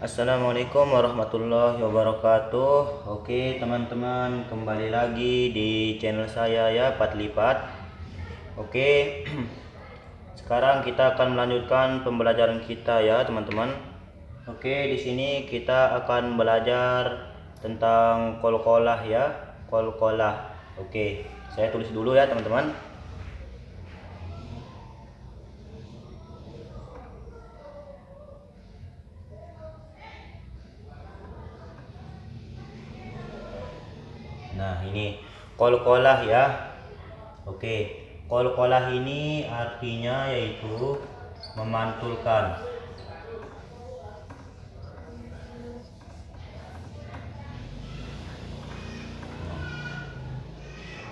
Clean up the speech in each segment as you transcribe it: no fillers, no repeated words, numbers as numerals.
Assalamualaikum warahmatullahi wabarakatuh. Oke teman-teman, kembali lagi di channel saya ya, Pat Lipat. Oke, sekarang kita akan melanjutkan pembelajaran kita ya teman-teman. Oke, di sini kita akan belajar tentang kol-kolah ya, kol-kolah. Oke, saya tulis dulu ya teman-teman. Nah, ini kol-kolah ya. Oke, kol-kolah ini artinya yaitu memantulkan.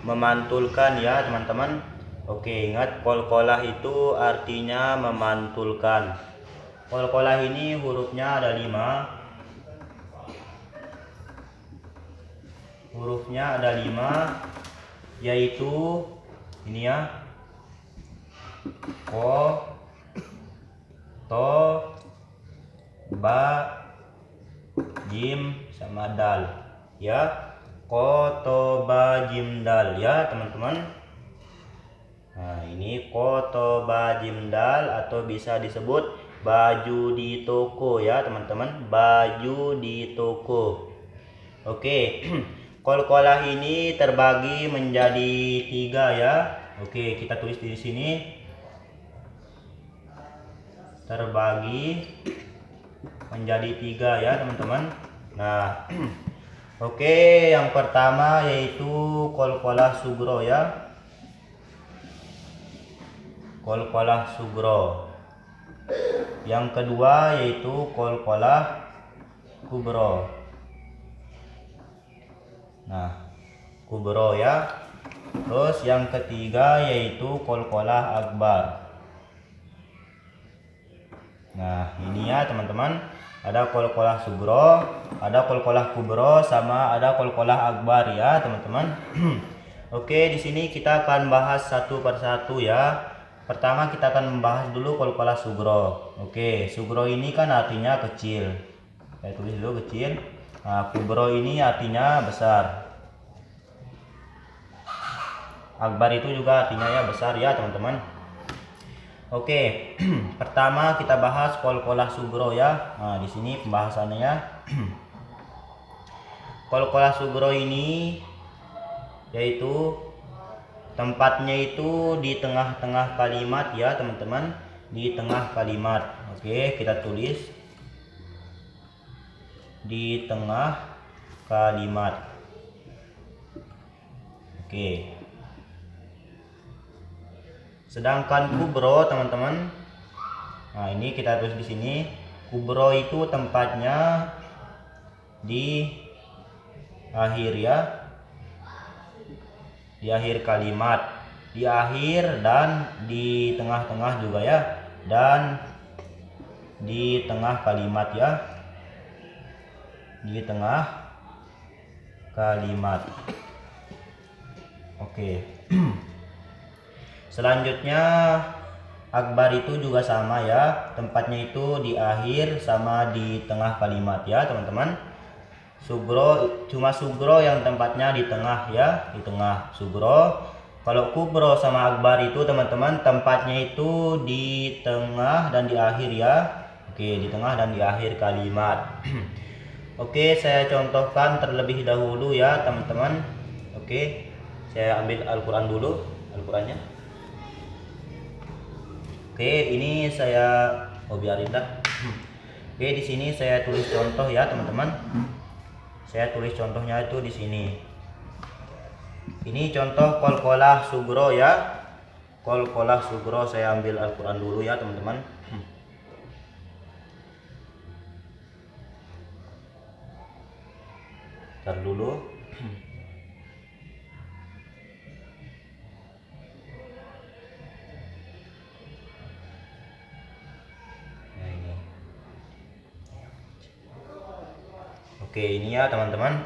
Memantulkan ya teman-teman. Oke, ingat kol-kolah itu artinya memantulkan. Kol-kolah ini hurufnya ada 5. Hurufnya ada 5, yaitu ini ya, ko, to, ba, jim, sama dal ya. Ko, to, ba, jim, dal ya teman-teman. Nah, ini ko, to, ba, jim, dal, atau bisa disebut baju di toko ya teman-teman, baju di toko. Oke. Kol-kolah ini terbagi menjadi 3 ya. Oke, kita tulis di sini. Terbagi menjadi 3 ya teman-teman. Nah, oke, yang pertama yaitu kol-kolah sugro ya. Kol-kolah sugro. Yang kedua yaitu kol-kolah kubro. Nah, kubro ya. Terus yang ketiga yaitu kol-kolah akbar. Nah, ini ya teman-teman. Ada kol-kolah sugro, ada kol-kolah kubro, sama ada kol-kolah akbar ya teman-teman. Oke, di sini kita akan bahas satu persatu ya. Pertama kita akan membahas dulu kol-kolah sugro. Oke, sugro ini kan artinya kecil. Saya tulis dulu kecil. Nah, kubro ini artinya besar. Akbar itu juga artinya ya besar ya teman-teman. Oke, pertama kita bahas kol-kolah sugro ya. Nah, di sini pembahasannya ya. Kol-kolah sugro ini yaitu tempatnya itu di tengah-tengah kalimat ya teman-teman, di tengah kalimat. Oke, kita tulis di tengah kalimat. Oke. Sedangkan kubro teman-teman, nah ini kita tulis di sini, kubro itu tempatnya di akhir ya, di akhir kalimat, di akhir dan di tengah-tengah juga ya, dan di tengah kalimat ya, di tengah kalimat. Oke. Selanjutnya akbar itu juga sama ya, tempatnya itu di akhir sama di tengah kalimat ya teman-teman. Sugro, cuma sugro yang tempatnya di tengah ya, di tengah sugro. Kalau kubro sama akbar itu teman-teman tempatnya itu di tengah dan di akhir ya. Oke, di tengah dan di akhir kalimat. Oke, saya contohkan terlebih dahulu ya teman-teman. Oke, saya ambil Al-Quran dulu, Al-Qurannya. Oke, ini saya biarin dah. Oke, di sini saya tulis contoh ya, teman-teman. Saya tulis contohnya itu di sini. Ini contoh kol-kolah sugro ya. Kol-kolah sugro, saya ambil Al-Qur'an dulu ya, teman-teman. Ntar dulu. Oke, ini ya teman-teman.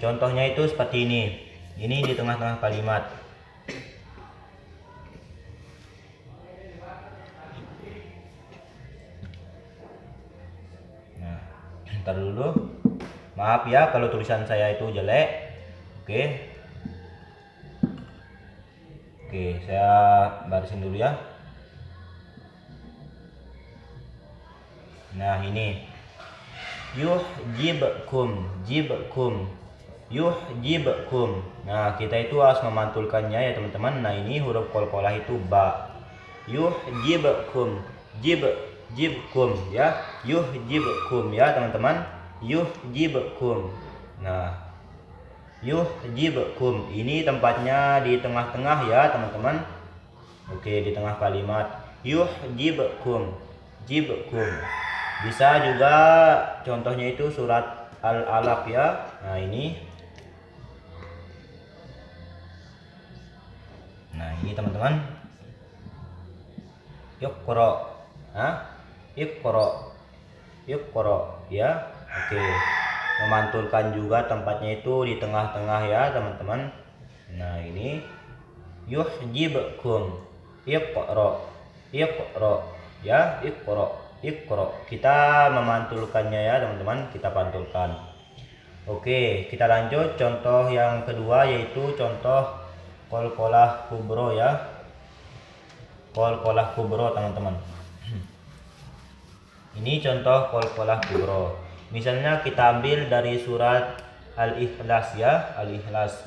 Contohnya itu seperti ini. Ini di tengah-tengah kalimat. Ntar dulu, maaf ya kalau tulisan saya itu jelek. Oke, saya barisin dulu ya. Nah ini yuhjibkum, jibkum, yuhjibkum. Nah kita itu harus memantulkannya ya teman-teman. Nah ini huruf qalqalah itu ba. Yuhjibkum, jibkum ya, yuhjibkum ya teman-teman, yuhjibkum. Nah yuhjibkum ini tempatnya di tengah-tengah ya teman-teman. Oke, di tengah kalimat yuhjibkum, jibkum. Bisa juga contohnya itu surat Al-Alaq ya. Nah ini teman-teman, Iqra, Iqra ya. Oke, memantulkan juga tempatnya itu di tengah-tengah ya teman-teman. Nah ini yuhjibkum, Iqra, Iqra ya, Iqra, Iqra. Kita memantulkannya ya teman-teman, kita pantulkan. Oke, kita lanjut contoh yang kedua, yaitu contoh qalqalah kubro ya. Qalqalah kubro teman-teman. Ini contoh qalqalah kubro. Misalnya kita ambil dari surat Al-Ikhlas ya, Al-Ikhlas.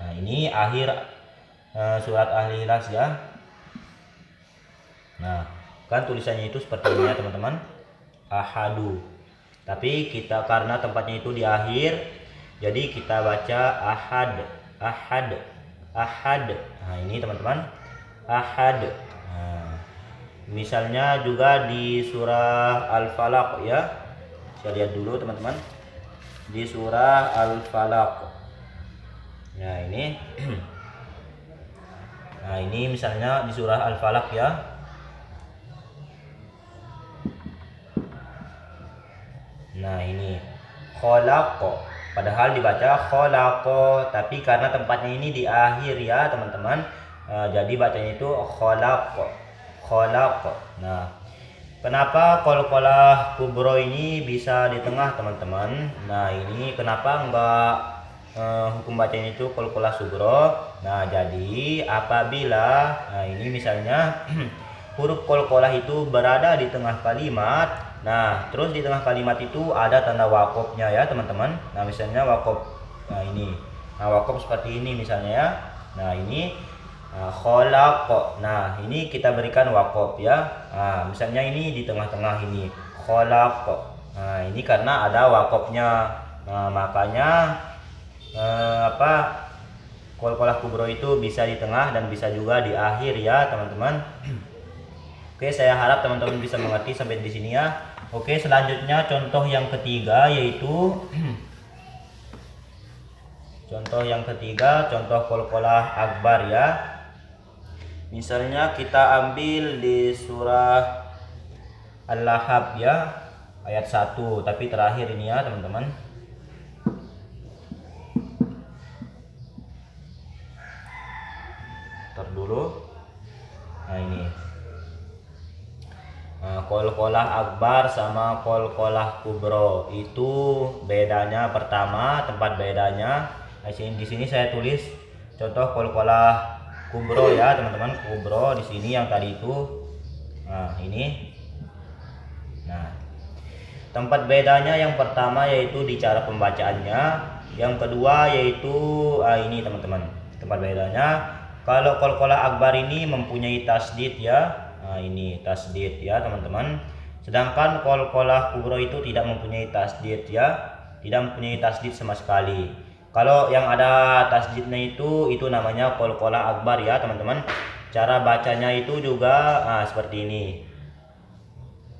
Nah ini akhir surat Al-Ikhlas ya. Nah kan tulisannya itu seperti ini ya teman-teman, ahadu. Tapi kita karena tempatnya itu di akhir, jadi kita baca ahad, ahad, ahad. Nah ini teman-teman, ahad. Nah, misalnya juga di surah Al-Falaq ya. Saya lihat dulu teman-teman, di surah Al-Falaq. Nah ini nah ini misalnya di surah Al-Falaq ya. Nah ini khalaqo, padahal dibaca khalaqo, tapi karena tempatnya ini di akhir ya teman-teman, jadi bacanya itu khalaqo, khalaqo. Nah kenapa qalqalah kubro ini bisa di tengah teman-teman? Nah ini kenapa enggak hukum bacanya itu qalqalah sugro? Nah jadi apabila ini misalnya huruf qalqalah itu berada di tengah kalimat. Nah terus di tengah kalimat itu ada tanda wakofnya ya teman-teman. Nah misalnya wakof, nah ini, nah wakof seperti ini misalnya ya. Nah ini khalaq. Nah ini kita berikan wakof ya. Nah misalnya ini di tengah-tengah ini khalaq. Nah ini karena ada wakofnya. Nah makanya qalqalah kubro itu bisa di tengah dan bisa juga di akhir ya teman-teman. Oke, saya harap teman-teman bisa mengerti sampai di sini ya. Oke, selanjutnya contoh yang ketiga, yaitu contoh yang ketiga, contoh qalqalah akbar ya. Misalnya kita ambil di surah Al-Lahab ya, ayat 1, tapi terakhir ini ya teman-teman. Ntar dulu. Nah ini qalqalah akbar sama qalqalah kubro itu bedanya, pertama tempat bedanya di sini saya tulis contoh qalqalah kubro ya teman-teman, kubro di sini yang tadi itu. Nah ini, nah tempat bedanya yang pertama yaitu di cara pembacaannya, yang kedua yaitu ini teman-teman, tempat bedanya. Kalau qalqalah akbar ini mempunyai tasdid ya. Nah ini tasdid ya teman-teman. Sedangkan qalqalah kubro itu tidak mempunyai tasdid ya, tidak mempunyai tasdid sama sekali. Kalau yang ada tasdidnya itu namanya qalqalah akbar ya teman-teman. Cara bacanya itu juga seperti ini.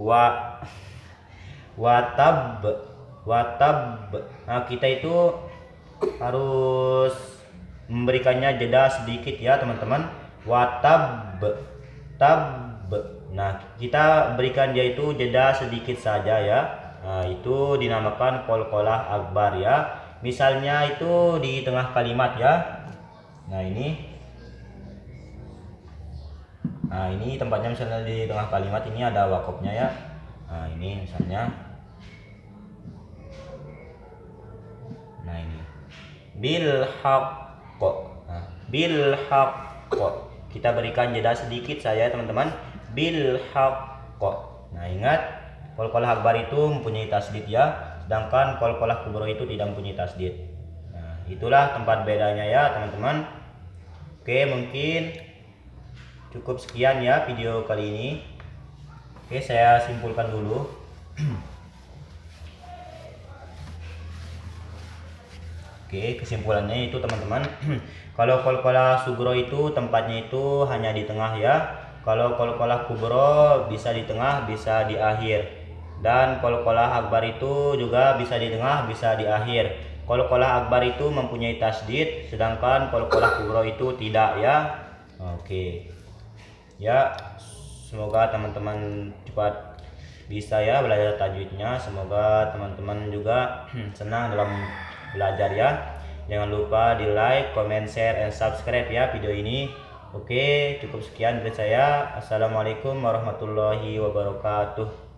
Watab. Nah kita itu harus memberikannya jeda sedikit ya teman-teman. Watab, tab. Nah kita berikan dia itu jeda sedikit saja ya. Nah itu dinamakan qalqalah akbar ya. Misalnya itu di tengah kalimat ya. Nah ini tempatnya misalnya di tengah kalimat ini ada wakofnya ya. Nah ini misalnya, nah ini bil haqqo. Nah, bil haqqo, kita berikan jeda sedikit saja teman-teman. Bil haqqo. Nah ingat, qalqalah akbar itu mempunyai tasdid ya, sedangkan qalqalah kubro itu tidak mempunyai tasdid. Nah itulah tempat bedanya ya teman-teman. Oke, mungkin cukup sekian ya video kali ini. Oke, saya simpulkan dulu. Oke, kesimpulannya itu teman-teman, kalau qalqalah sugro itu tempatnya itu hanya di tengah ya. Kalau qalqalah kubro bisa di tengah, bisa di akhir. Dan qalqalah akbar itu juga bisa di tengah, bisa di akhir. Qalqalah akbar itu mempunyai tasdid, sedangkan qalqalah kubro itu tidak ya. Oke. Ya, semoga teman-teman cepat bisa ya belajar tajwidnya. Semoga teman-teman juga senang dalam belajar ya. Jangan lupa di like, comment, share, and subscribe ya video ini. Oke, cukup sekian dari saya. Assalamualaikum warahmatullahi wabarakatuh.